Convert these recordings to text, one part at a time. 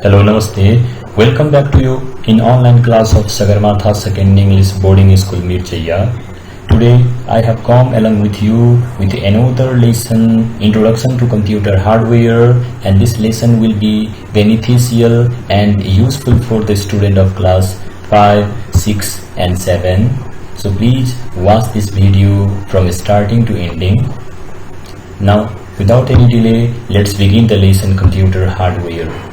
Hello, Namaste. Welcome back to you in online class of Sagarmatha Second English Boarding School Mirchaya. Today I have come along with you with another lesson, Introduction to Computer Hardware, and this lesson will be beneficial and useful for the student of class 5, 6 and 7. So please watch this video from starting to ending. Now without any delay, let's begin the lesson Computer Hardware.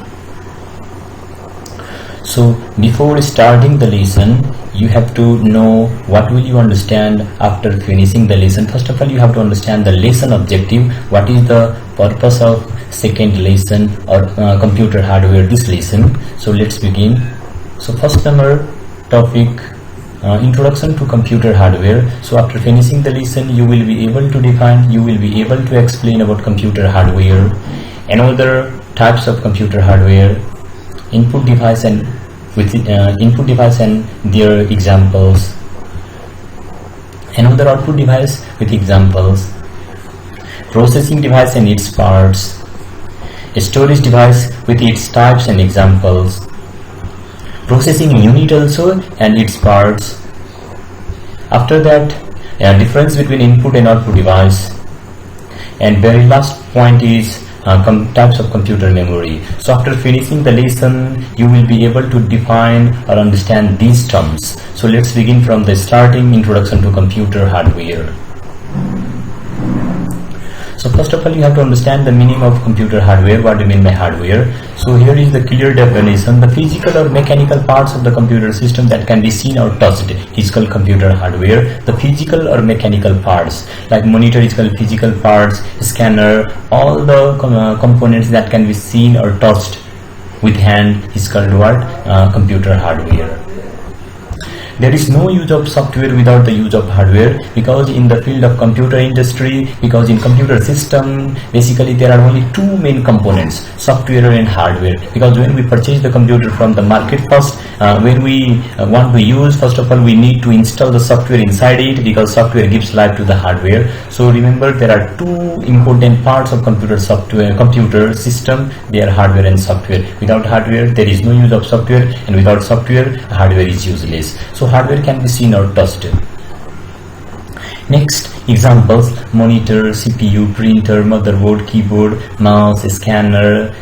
So before starting the lesson, you have to know what will you understand after finishing the lesson. First of all, you have to understand the lesson objective. What is the purpose of second lesson or computer hardware, this lesson. So let's begin. So first number topic, introduction to computer hardware. So after finishing the lesson, you will be able to define, you will be able to explain about computer hardware, another types of computer hardware, input device and with input device and their examples, another output device with examples, processing device and its parts, a storage device with its types and examples, processing unit also and its parts. After that, a difference between input and output device, and very last point is types of computer memory. So after finishing the lesson, you will be able to define or understand these terms. So let's begin from the starting, introduction to computer hardware. So first of all, you have to understand the meaning of computer hardware. What do you mean by hardware? So here is the clear definition: the physical or mechanical parts of the computer system that can be seen or touched is called computer hardware. The physical or mechanical parts like monitor is called physical parts, scanner, all the components that can be seen or touched with hand is called what? Computer hardware. There is no use of software without the use of hardware, because in the field of computer industry, because in computer system, basically there are only two main components, software and hardware. Because when we purchase the computer from the market, first when we want to use, first of all we need to install the software inside it, because software gives life to the hardware. So remember, there are two important parts of computer system. They are hardware and software. Without hardware there is no use of software, and without software hardware is useless. So hardware can be seen or touched. Next, examples: monitor, CPU, printer, motherboard, keyboard, mouse, scanner.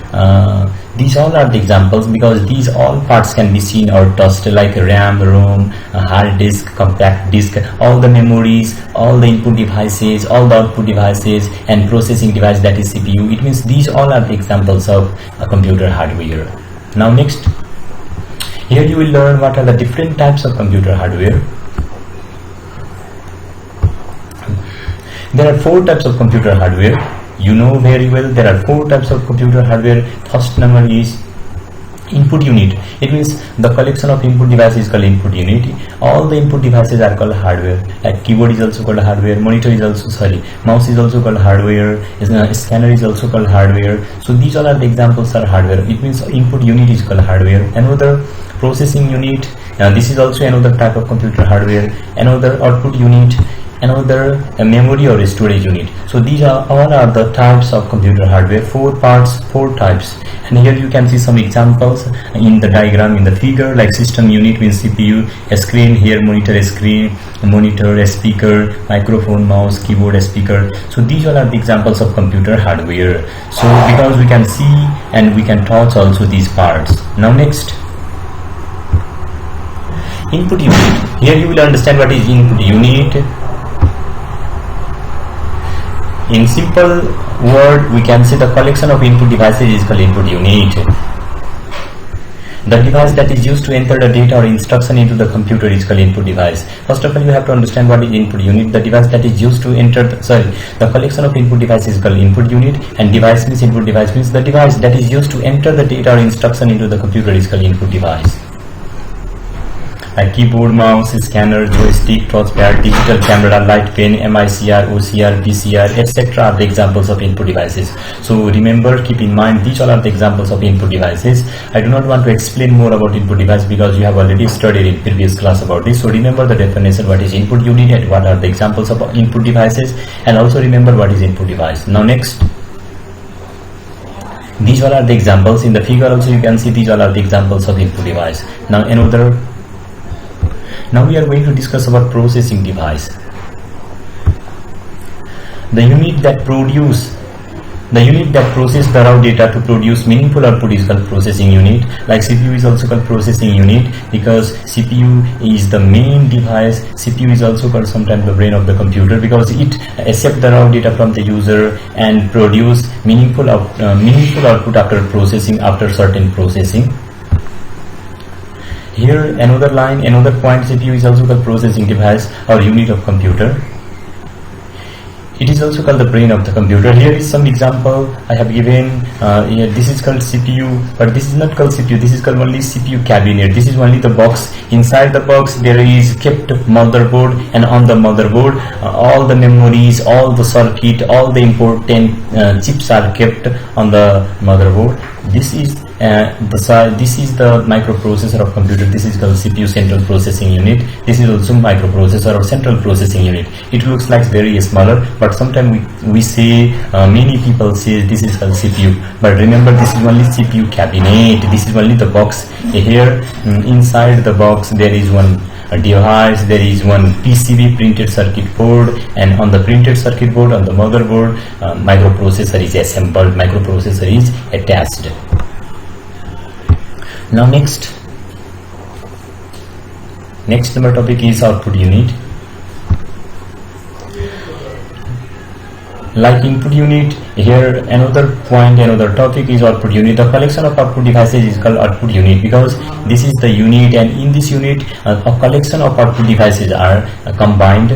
These all are the examples, because these all parts can be seen or touched, like RAM, ROM, hard disk, compact disk, all the memories, all the input devices, all the output devices, and processing device, that is CPU. It means these all are the examples of computer hardware. Now next, here you will learn what are the different types of computer hardware. There are four types of computer hardware. You know very well there are four types of computer hardware. First number is input unit. It means the collection of input devices is called input unit. All the input devices are called hardware. Like keyboard is also called hardware, monitor is also mouse is also called hardware, scanner is also called hardware. So these all are the examples are hardware. It means input unit is called hardware. Another processing unit, this is also another type of computer hardware. Another output unit, another memory or storage unit. So these are all are the types of computer hardware, four parts, four types. And here you can see some examples in the diagram, in the figure, like system unit means CPU, a screen, here monitor, a screen, a monitor, a speaker, microphone, mouse, keyboard, a speaker. So these all are the examples of computer hardware. So because we can see and we can touch also these parts. Now next, input unit. Here you will understand what is input unit. In simple word, we can say the collection of input devices is called input unit. The device that is used to enter the data or instruction into the computer is called input device. First of all, you have to understand what is input unit. The device that is used to enter the collection of input devices is called input unit, and device means input device means the device that is used to enter the data or instruction into the computer is called input device. Like keyboard, mouse, scanner, joystick, touchpad, digital camera, light pen, MICR, OCR, PCR, etc. are the examples of input devices. So remember, keep in mind, these all are the examples of input devices. I do not want to explain more about input device because you have already studied in previous class about this. So remember the definition, what is input unit and what are the examples of input devices, and also remember what is input device. Now next, These all are the examples. In the figure also you can see these all are the examples of input device. Now we are going to discuss about processing device. The unit that process the raw data to produce meaningful output is called processing unit. Like CPU is also called processing unit because CPU is the main device. CPU is also called sometimes the brain of the computer because it accepts the raw data from the user and produce meaningful output after processing, after certain processing. Here another point, CPU is also called processing device or unit of computer. It is also called the brain of the computer. Here is some example I have given. This is called CPU, but this is not called CPU. This is called only CPU cabinet. This is only the box. Inside the box there is kept motherboard, and on the motherboard all the memories, all the circuit, all the important chips are kept on the motherboard. This is the microprocessor of computer. This is called CPU, central processing unit. This is also microprocessor or central processing unit. It looks like very smaller, but sometimes we say many people say this is called CPU, but remember this is only CPU cabinet. This is only the box. Here inside the box there is one device, there is one PCB, printed circuit board, and on the printed circuit board, on the motherboard, microprocessor is assembled, microprocessor is attached. Now next number topic is output unit. Like input unit, here another topic is output unit. The collection of output devices is called output unit because this is the unit, and in this unit a collection of output devices are combined,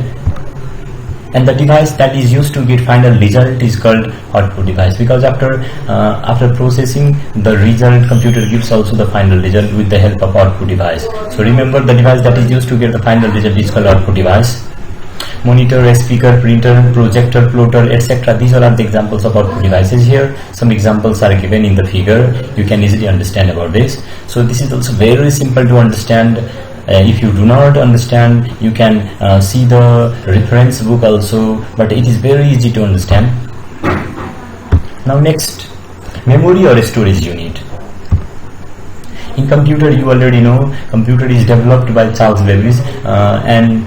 and the device that is used to get final result is called output device because after processing the result, computer gives also the final result with the help of output device. So remember, the device that is used to get the final result is called output device. Monitor, speaker, printer, projector, plotter, etc. These are the examples of output devices. Here some examples are given in the figure. You can easily understand about this. So this is also very simple to understand. If you do not understand, you can see the reference book also, but it is very easy to understand. Now next, memory or storage unit. In computer, you already know computer is developed by Charles Babbage, and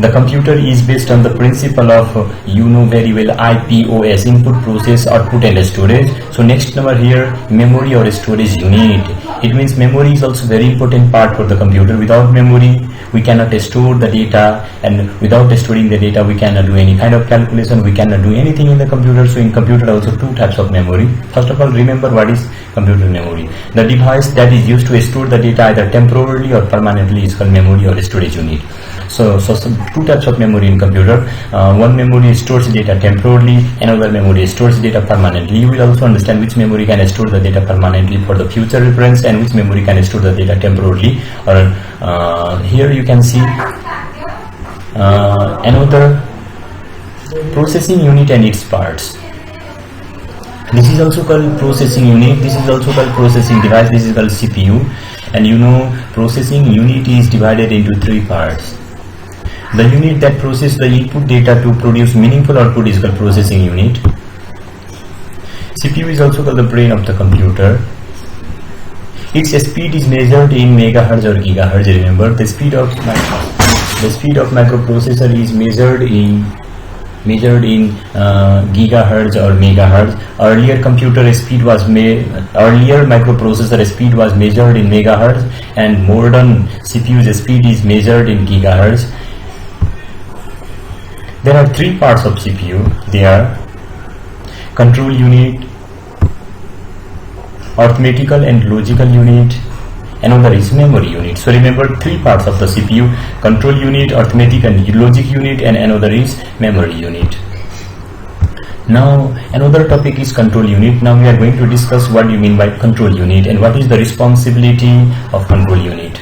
the computer is based on the principle of you know very well IPOS, input, process, output and storage. So next number here, memory or storage unit. It means memory is also very important part for the computer. Without memory we cannot store the data, and without storing the data we cannot do any kind of calculation, we cannot do anything in the computer. So in computer also two types of memory. First of all, remember what is computer memory. The device that is used to store the data either temporarily or permanently is called memory or storage unit. So two types of memory in computer. One memory stores data temporarily, another memory stores data permanently. You will also understand which memory can store the data permanently for the future reference and which memory can store the data temporarily. Or here you can see another processing unit and its parts. This is also called processing unit. This is also called processing device. This is called CPU. And you know, processing unit is divided into three parts. The unit that processes the input data to produce meaningful output is called processing unit. CPU is also called the brain of the computer. Its speed is measured in megahertz or gigahertz. Remember, the speed of microprocessor is measured in gigahertz or megahertz. Earlier microprocessor speed was measured in megahertz, and modern CPU's speed is measured in gigahertz. There are three parts of CPU. They are control unit, arithmetical and logical unit, another is memory unit. So remember three parts of the CPU: control unit, arithmetic and logic unit, and another is memory unit. Now another topic is control unit. Now we are going to discuss what you mean by control unit and what is the responsibility of control unit.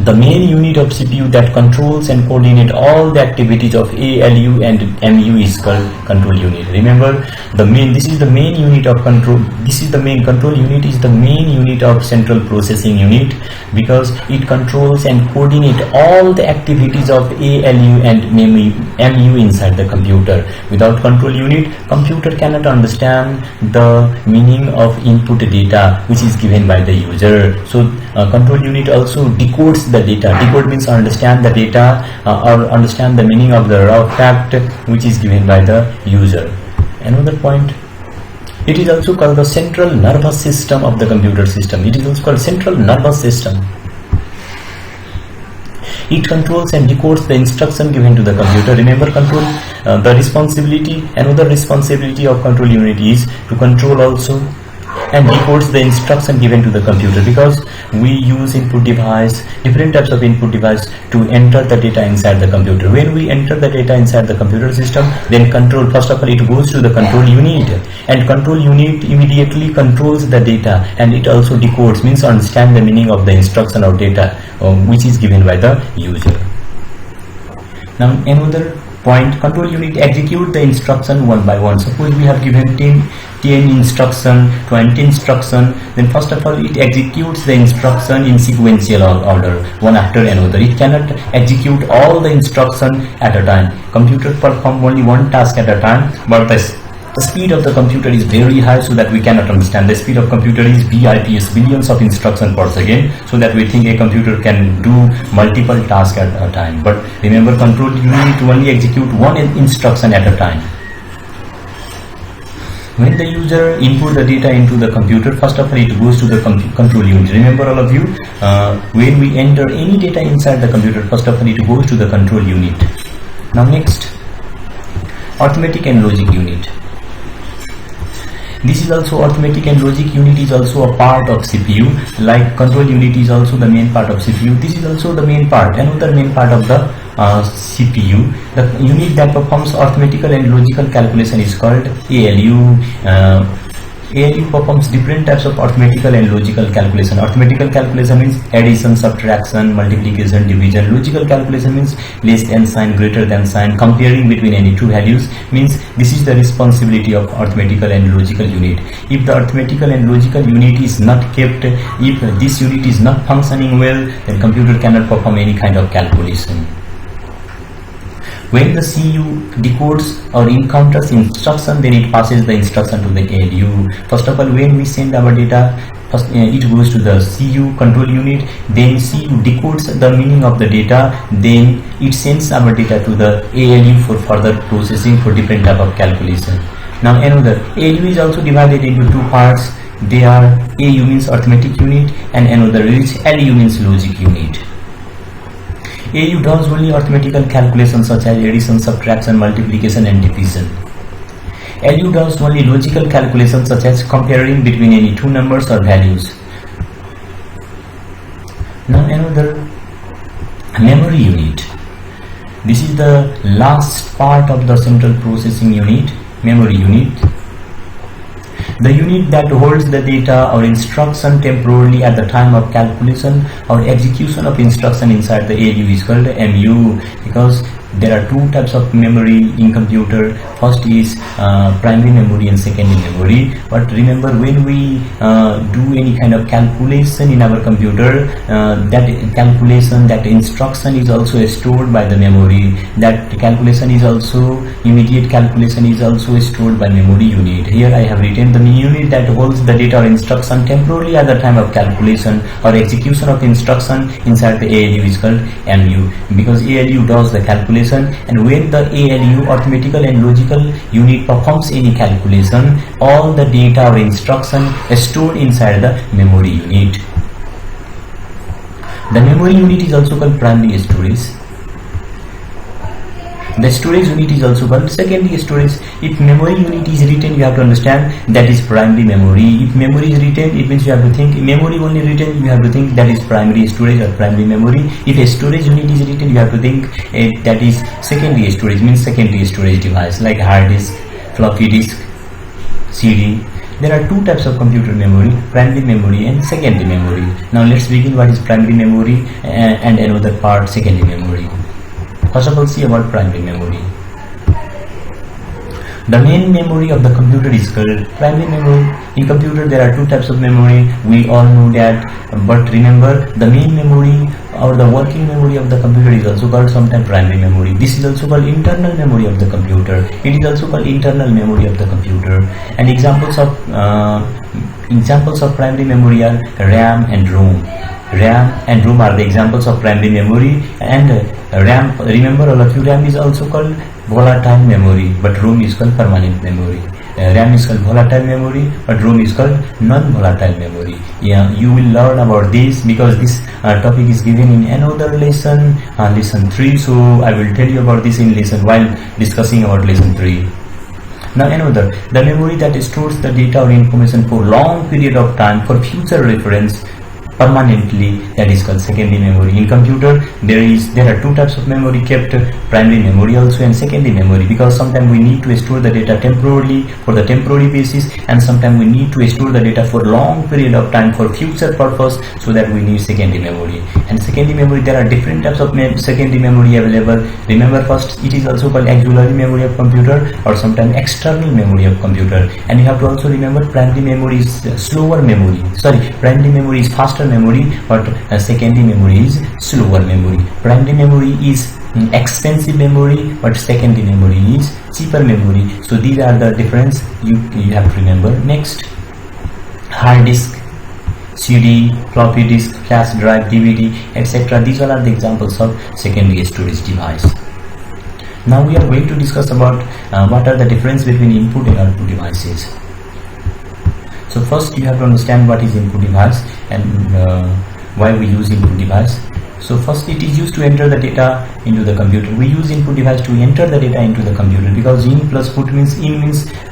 The main unit of CPU that controls and coordinates all the activities of ALU and MU is called control unit. Remember, this is the main unit of control. This is the main control unit is the main unit of central processing unit, because it controls and coordinates all the activities of ALU and MU inside the computer. Without control unit, computer cannot understand the meaning of input data which is given by the user. So control unit also decodes the data. Decode means understand the data or understand the meaning of the raw fact which is given by the user. Another point, it is also called the central nervous system of the computer system. It is also called central nervous system. It controls and decodes the instruction given to the computer. Remember, control the responsibility. Another responsibility of control unit is to control also and decodes the instruction given to the computer, because we use input device, different types of input device to enter the data inside the computer. When we enter the data inside the computer system, then control, first of all, it goes to the control unit, and control unit immediately controls the data, and it also decodes, means understand the meaning of the instruction or data which is given by the user. Now another point, control unit execute the instruction one by one. Suppose we have given 10 instruction, 20 instruction, then first of all it executes the instruction in sequential order, one after another. It cannot execute all the instruction at a time. Computer perform only one task at a time, but the speed of the computer is very high, so that we cannot understand. The speed of computer is BIPS, billions of instruction per second, so that we think a computer can do multiple tasks at a time. But remember, control unit only execute one instruction at a time. When the user input the data into the computer, first of all it goes to the control unit. Remember, all of you, when we enter any data inside the computer, first of all it goes to the control unit. Now next, arithmetic and logic unit. This is also arithmetic and logic unit is also a part of CPU, like control unit is also the main part of CPU. This is also the main part, another main part of the CPU. The unit that performs arithmetical and logical calculation is called ALU. ALU performs different types of arithmetical and logical calculation. Arithmetical calculation means addition, subtraction, multiplication, division. Logical calculation means less than sign, greater than sign, comparing between any two values. Means this is the responsibility of arithmetical and logical unit. If the arithmetical and logical unit is not kept, if this unit is not functioning well, then computer cannot perform any kind of calculation. When the CPU decodes or encounters instruction, then it passes the instruction to the ALU. First of all, when we send our data, first it goes to the CPU control unit, then CPU decodes the meaning of the data, then it sends our data to the ALU for further processing for different type of calculation. Now another, ALU is also divided into two parts. They are, AU means arithmetic unit and another is LU means logic unit. AU does only arithmetical calculations such as addition, subtraction, multiplication and division. LU does only logical calculations such as comparing between any two numbers or values. Now another, memory unit. This is the last part of the central processing unit, memory unit. The unit that holds the data or instruction temporarily at the time of calculation or execution of instruction inside the ALU is called MU, because there are two types of memory in computer. First is primary memory and secondary memory. But remember, when we do any kind of calculation in our computer, that calculation, that instruction is also stored by the memory. That calculation is also, immediate calculation is also stored by memory unit. Here I have written the unit that holds the data or instruction temporarily at the time of calculation or execution of instruction inside the ALU is called MU, because ALU does the calculation, and when the ALU, arithmetical and logical unit, performs any calculation, all the data or instruction is stored inside the memory unit. The memory unit is also called primary storage. The storage unit is also called secondary storage. If memory unit is written, you have to understand that is primary memory. If memory is written, it means you have to think memory only written, you have to think that is primary storage or primary memory. If a storage unit is written, you have to think that is secondary storage, means secondary storage device like hard disk, floppy disk, CD. There are two types of computer memory, primary memory and secondary memory. Now let's begin what is primary memory and another part secondary memory. First of all, see about primary memory. The main memory of the computer is called primary memory. In computer there are two types of memory, we all know that, but remember the main memory or the working memory of the computer is also called sometimes primary memory. This is also called internal memory of the computer. It is also called internal memory of the computer. And examples of primary memory are RAM and ROM. RAM and ROM are the examples of primary memory, and RAM, remember all of you, RAM is also called volatile memory, but ROM is called permanent memory. RAM is called volatile memory, but ROM is called non-volatile memory. Yeah, you will learn about this because this topic is given in another lesson, lesson 3. So I will tell you about this in lesson while discussing about lesson 3. Now another, the memory that stores the data or information for long period of time for future reference permanently, that is called secondary memory. In computer there are two types of memory kept, primary memory also and secondary memory, because sometimes we need to store the data temporarily for the temporary basis, and sometimes we need to store the data for long period of time for future purpose, so that we need secondary memory. And secondary memory, there are different types of secondary memory available. Remember, first it is also called auxiliary memory of computer or sometimes external memory of computer. And you have to also remember primary memory is slower memory, primary memory is faster memory, but secondary memory is slower memory. Primary memory is expensive memory, but secondary memory is cheaper memory. So these are the difference you have to remember. Next, hard disk, CD, floppy disk, flash drive, DVD, etc. These all are the examples of secondary storage device. Now we are going to discuss about what are the difference between input and output devices. So first you have to understand what is input device and why we use input device. So first, it is used to enter the data into the computer. We use input device to enter the data into the computer, because in plus put means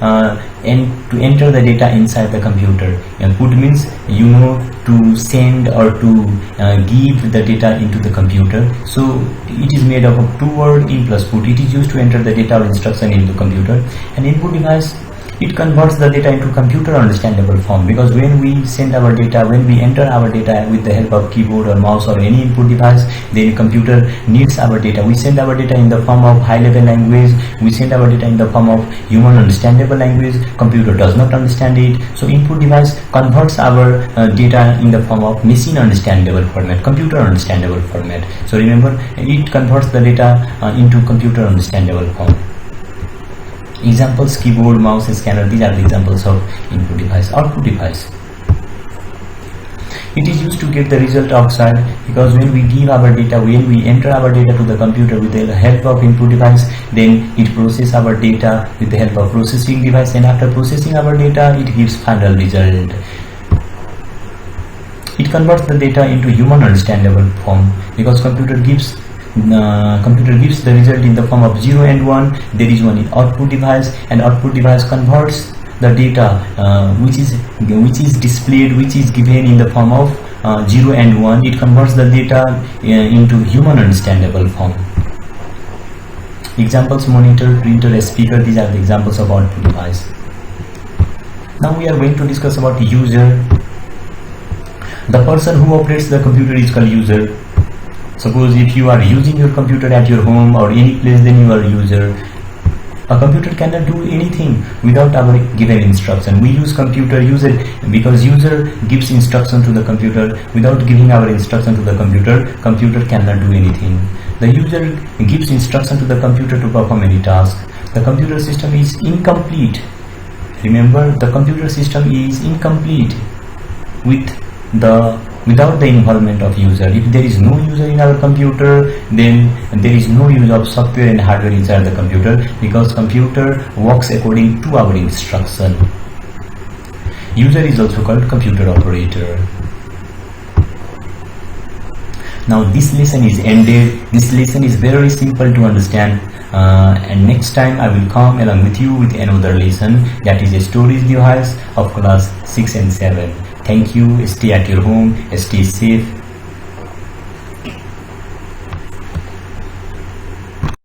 and to enter the data inside the computer, and put means to send or to give the data into the computer. So it is made up of two words, in plus put. It is used to enter the data or instruction into the computer. And input device, it converts the data into computer understandable form, because when we send our data, when we enter our data with the help of keyboard or mouse or any input device, then computer needs our data. We send our data in the form of high level language, we send our data in the form of human understandable language. Computer does not understand it, so input device converts our data in the form of machine understandable format, computer understandable format. So remember, it converts the data into computer understandable form. Examples: keyboard, mouse, scanner. These are the examples of input device. Output device, it is used to get the result outside, because when we give our data, when we enter our data to the computer with the help of input device, then it processes our data with the help of processing device, and after processing our data, it gives final result. It converts the data into human understandable form, because computer gives the result in the form of 0 and 1. There is one in output device, and output device converts the data which is displayed, which is given in the form of 0 and 1. It converts the data into human understandable form. Examples: monitor, printer, speaker. These are the examples of output device. Now we are going to discuss about user. The person who operates the computer is called user. Suppose if you are using your computer at your home or any place, then you are a user. A computer cannot do anything without our given instruction. We use computer user because user gives instruction to the computer. Without giving our instruction to the computer, computer cannot do anything. The user gives instruction to the computer to perform any task. The computer system is incomplete. Remember, the computer system is incomplete without the involvement of user. If there is no user in our computer, then there is no use of software and hardware inside the computer, because computer works according to our instruction. User is also called computer operator. Now this lesson is ended. This lesson is very simple to understand, and next time I will come along with you with another lesson, that is a storage device of class 6 and 7. Thank you. Stay at your home, stay safe.